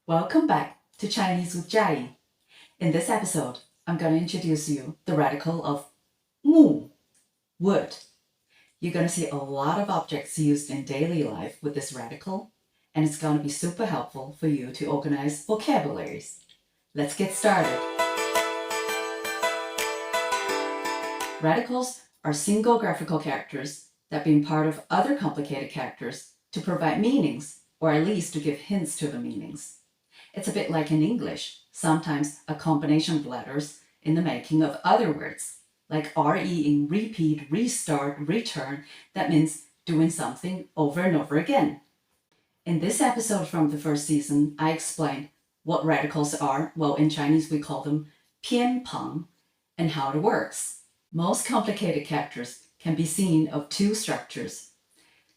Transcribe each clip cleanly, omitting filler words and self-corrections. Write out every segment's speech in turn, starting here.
Welcome back to Chinese with Jai. In this episode, I'm going to introduce you the radical of mu, wood. You're going to see a lot of objects used in daily life with this radical, and it's going to be super helpful for you to organize vocabularies. Let's get started. Radicals are single graphical characters that being part of other complicated characters to provide meanings, or at least to give hints to the meanings. It's a bit like in English, sometimes a combination of letters in the making of other words, like RE in repeat, restart, return, that means doing something over and over again. In this episode from the first season, I explained what radicals are, well in Chinese we call them 偏旁, and how it works. Most complicated characters can be seen of two structures,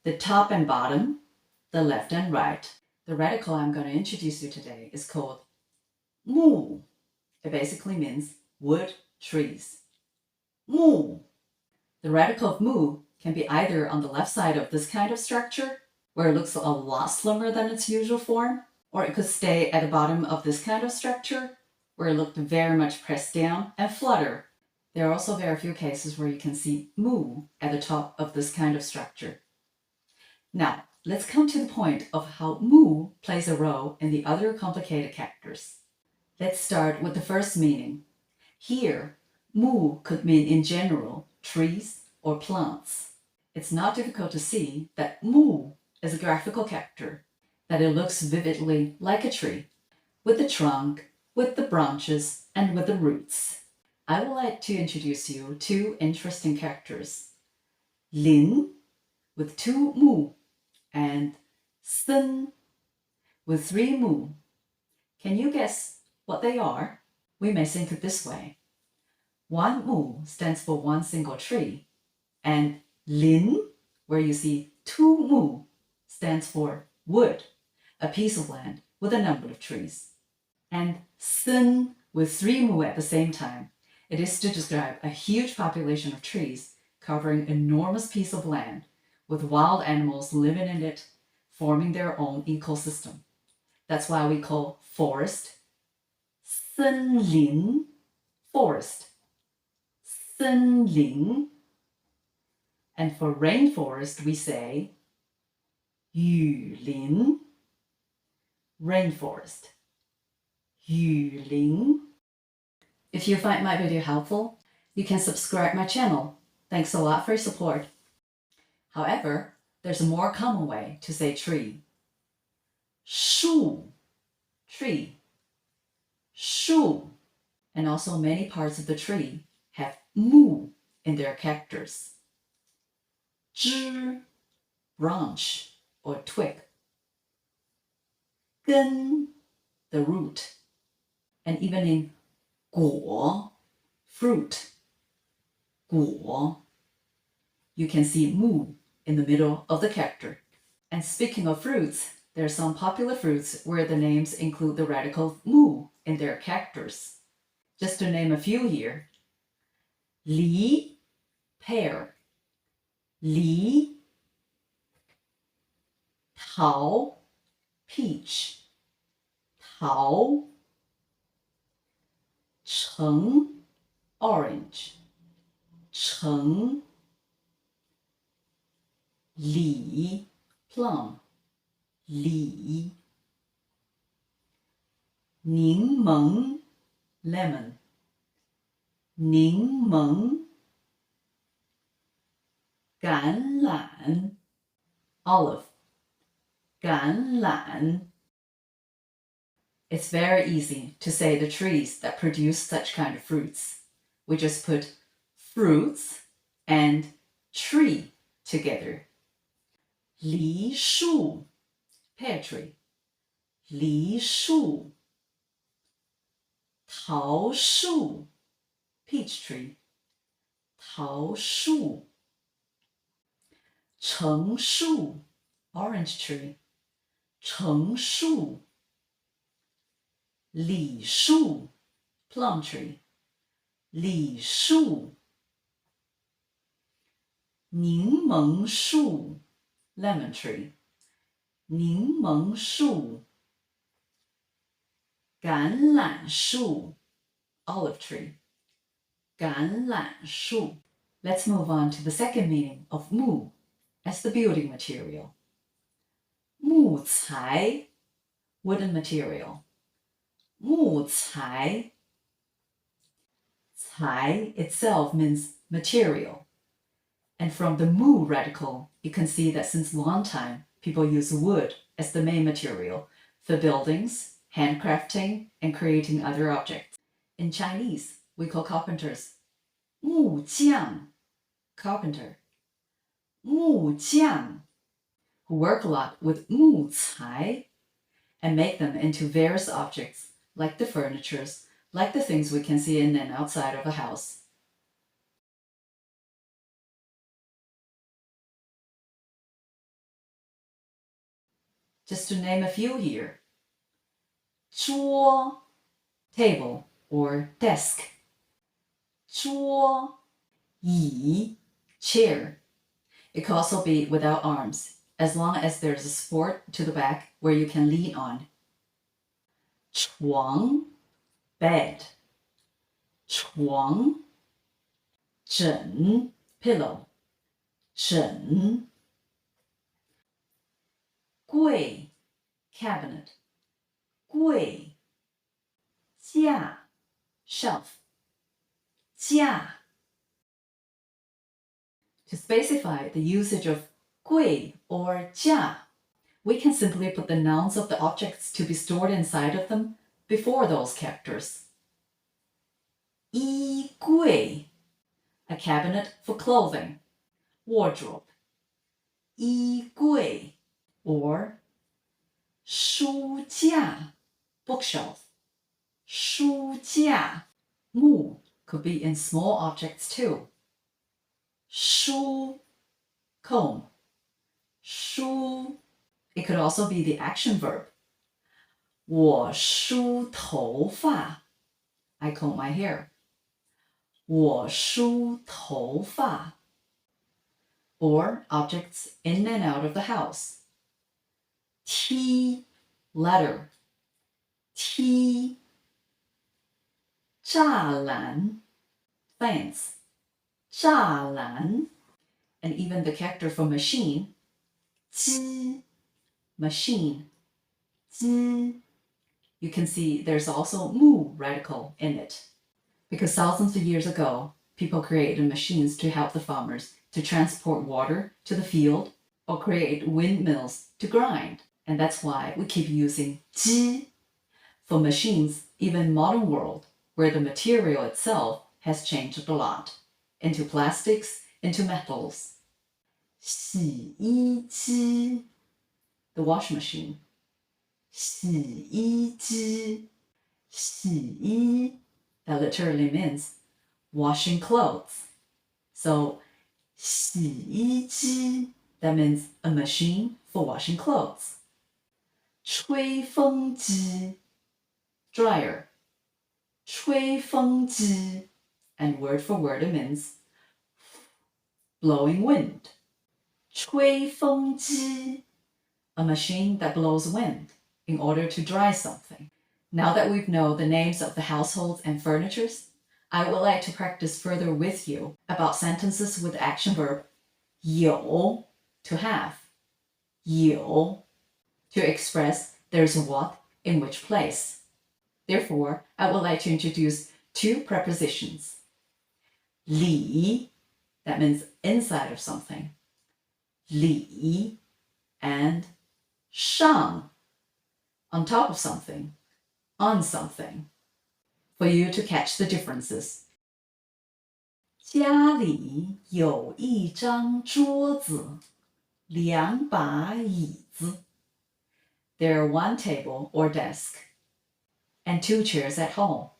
the top and bottom, the left and right. The radical I'm going to introduce you today is called mu. It basically means wood, trees. Mu. The radical of mu can be either on the left side of this kind of structure, where it looks a lot slimmer than its usual form, or it could stay at the bottom of this kind of structure, where it looked very much pressed down and flutter. There are also very few cases where you can see mu at the top of this kind of structure. Now, let's come to the point of how mu plays a role in the other complicated characters. Let's start with the first meaning. Here, mu could mean in general trees or plants. It's not difficult to see that mu is a graphical character, that it looks vividly like a tree, with the trunk, with the branches, and with the roots. I would like to introduce you two interesting characters, Lin with 2 mu and Sen with 3 mu. Can you guess what they are? We may think it this way. 1 mu stands for one single tree, and Lin, where you see 2 mu, stands for wood, a piece of land with a number of trees. And Sen with 3 mu at the same time. It is to describe a huge population of trees covering an enormous piece of land, with wild animals living in it, forming their own ecosystem. That's why we call forest 森林, forest 森林. And for rainforest we say 雨林, rainforest 雨林. If you find my video helpful, you can subscribe my channel. Thanks a lot for your support. However, there's a more common way to say tree. 树, tree. 树. And also many parts of the tree have mu in their characters. 枝, branch or twig. 根, the root. And even in 果, fruit, 果, you can see mu in the middle of the character. And speaking of fruits, there are some popular fruits where the names include the radical mu in their characters. Just to name a few here. 梨, pear. 梨. 桃, peach. 桃. 橙, orange. 橙. 李, plum. 李. 柠檬, lemon. 柠檬. 橄榄, olive. 橄榄. It's very easy to say the trees that produce such kind of fruits. We just put fruits and tree together. 梨树, pear tree. 梨树. 桃树, peach tree. 桃树. 橙树, orange tree. 橙树. 李树, plum tree. 李树. 柠檬树, lemon tree. 柠檬树.橄榄树, olive tree. 橄榄树. Let's move on to the second meaning of 木 as the building material. 木材, wooden material. 木材. 材 itself means material. And from the mu radical, you can see that since long time, people use wood as the main material for buildings, handcrafting, and creating other objects. In Chinese, we call carpenters 木匠, carpenter. 木匠, who work a lot with 木材 and make them into various objects like the furnitures, like the things we can see in and outside of a house. Just to name a few here. 桌, table or desk. 桌, 椅, chair. It can also be without arms, as long as there's a support to the back where you can lean on. 床, bed. 床. 枕, pillow. 枕. 柜, cabinet. 柜. 架, shelf. 架. To specify the usage of 柜 or 架, we can simply put the nouns of the objects to be stored inside of them before those characters. 衣柜, a cabinet for clothing. Wardrobe. 衣柜. Or 书架, bookshelf. 书架. Mu could be in small objects too. 梳, comb. 梳. It could also be the action verb. 我梳头发. I comb my hair. 我梳头发. Or objects in and out of the house. 梯, ladder. 梯. 栅栏, fence. 栅栏. And even the character for machine, 机, machine. 机. You can see there's also mu radical in it. Because thousands of years ago, people created machines to help the farmers to transport water to the field or create windmills to grind. And that's why we keep using 机 for machines, even in modern world, where the material itself has changed a lot into plastics, into metals. 洗衣机, the wash machine. 洗衣机. 洗衣, that literally means washing clothes. So 洗衣机, that means a machine for washing clothes. 吹风机, dryer. 吹风机, and word for word it means blowing wind. 吹风机, a machine that blows wind in order to dry something. Now that we know the names of the households and furnitures, I would like to practice further with you about sentences with the action verb 有, to have. 有, to express there's a what in which place. Therefore, I would like to introduce two prepositions. 里, that means inside of something. 里, and 上, on top of something, on something. For you to catch the differences. 家里有一张桌子, 两把椅子. There are one table or desk and two chairs at home.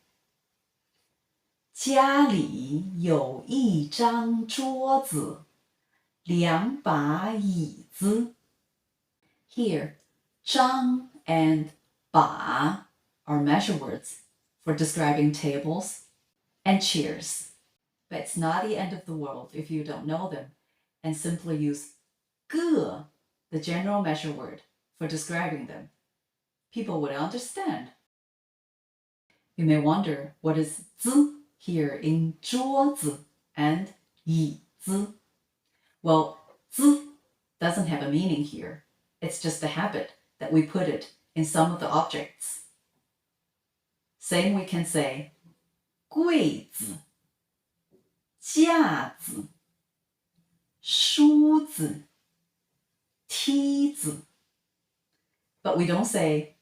家里有一张桌子, 两把椅子. Here, 张 and 把 are measure words for describing tables and chairs. But it's not the end of the world if you don't know them and simply use 个, the general measure word, for describing them. People would understand. You may wonder what is 子 here in 桌子 and 椅子. Well, 子 doesn't have a meaning here. It's just a habit that we put it in some of the objects. Same we can say 柜子, 架子, 梳子, 梯子. But we don't say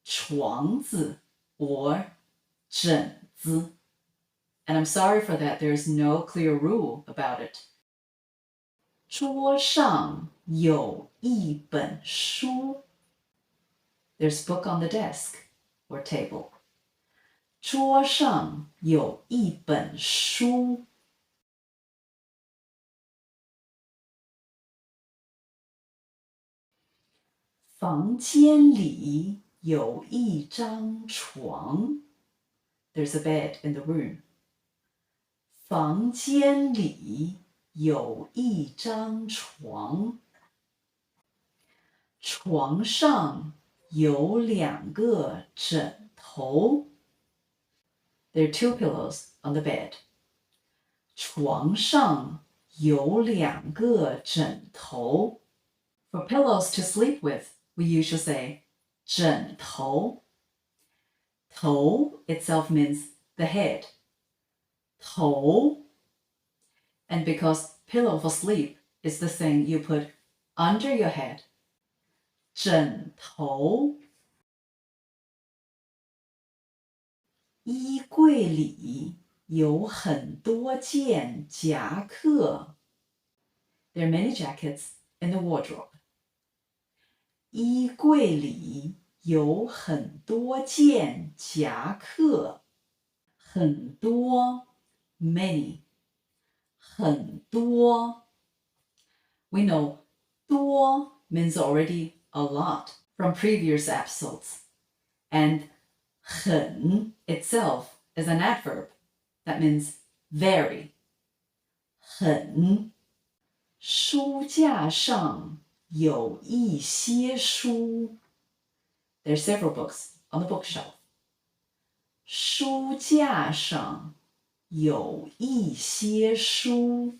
床子 or 枕子. And I'm sorry for that, there's no clear rule about it. 桌上有一本书. There's book on the desk or table. 桌上有一本书. "房间里有一张床." There's a bed in the room. 房间里有一张床。床上有两个枕头。There are 2 pillows on the bed. 床上有两个枕头。For pillows to sleep with, we usually say 枕头。头 itself means the head. 头. And because pillow for sleep is the thing you put under your head. 枕头。衣柜里有很多件夹克。There are many jackets in the wardrobe. 衣柜里有很多件夹克。很多 many. 很多 We know 多 means already a lot from previous episodes. And 很 itself is an adverb. That means very. 很书架上有一些书。There are several books on the bookshelf. 书架上有一些书。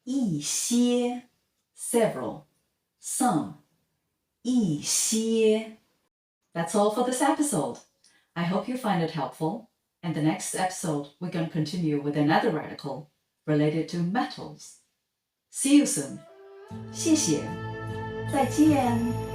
一些 several. Some. 一些 That's all for this episode. I hope you find it helpful. And the next episode, we're going to continue with another article related to metals. See you soon. 谢谢，再见。